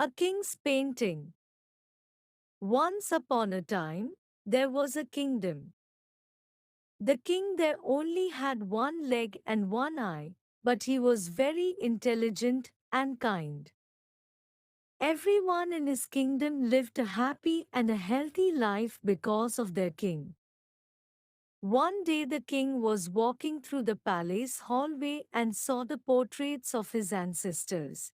A king's painting. Once upon a time, there was a kingdom. The king there only had one leg and one eye, but he was very intelligent and kind. Everyone in his kingdom lived a happy and a healthy life because of their king. One day the king was walking through the palace hallway and saw the portraits of his ancestors.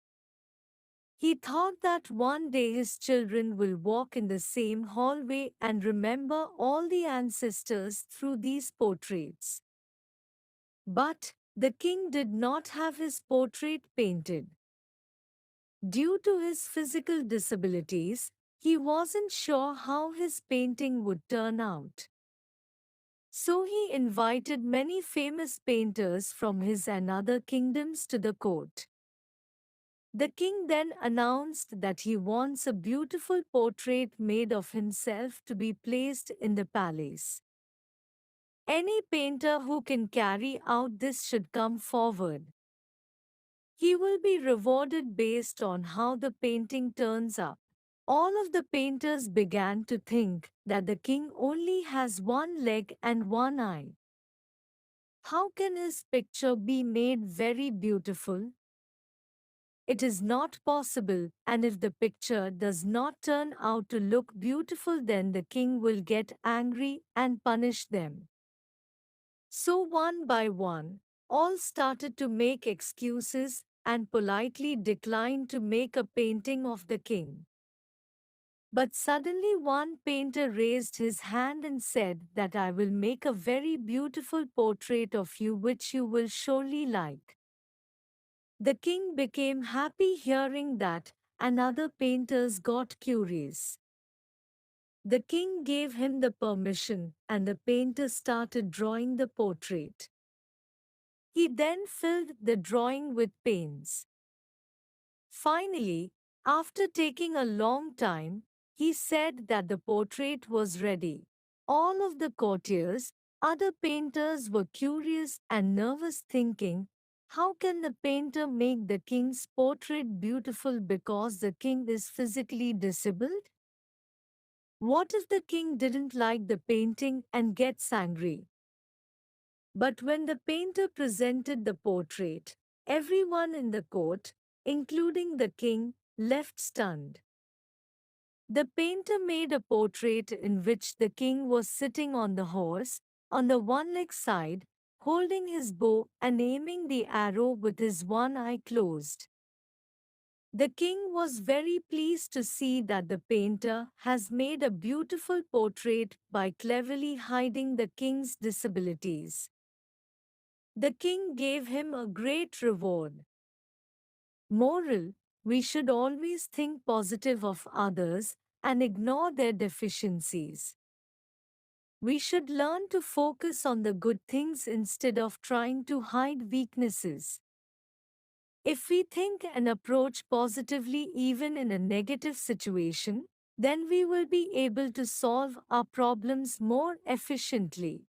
He thought that one day his children will walk in the same hallway and remember all the ancestors through these portraits. But the king did not have his portrait painted. Due to his physical disabilities, he wasn't sure how his painting would turn out. So he invited many famous painters from his and other kingdoms to the court. The king then announced that he wants a beautiful portrait made of himself to be placed in the palace. Any painter who can carry out this should come forward. He will be rewarded based on how the painting turns up. All of the painters began to think that the king only has one leg and one eye. How can his picture be made very beautiful? It is not possible, and if the picture does not turn out to look beautiful, then the king will get angry and punish them. So, one by one, all started to make excuses and politely declined to make a painting of the king. But suddenly, one painter raised his hand and said that I will make a very beautiful portrait of you, which you will surely like. The king became happy hearing that, and other painters got curious. The king gave him the permission, and the painter started drawing the portrait. He then filled the drawing with paints. Finally, after taking a long time, he said that the portrait was ready. All of the courtiers, other painters were curious and nervous, thinking, how can the painter make the king's portrait beautiful because the king is physically disabled? What if the king didn't like the painting and gets angry? But when the painter presented the portrait, everyone in the court, including the king, left stunned. The painter made a portrait in which the king was sitting on the horse, on the one leg side, holding his bow and aiming the arrow with his one eye closed. The king was very pleased to see that the painter has made a beautiful portrait by cleverly hiding the king's disabilities. The king gave him a great reward. Moral: we should always think positive of others and ignore their deficiencies. We should learn to focus on the good things instead of trying to hide weaknesses. If we think and approach positively even in a negative situation, then we will be able to solve our problems more efficiently.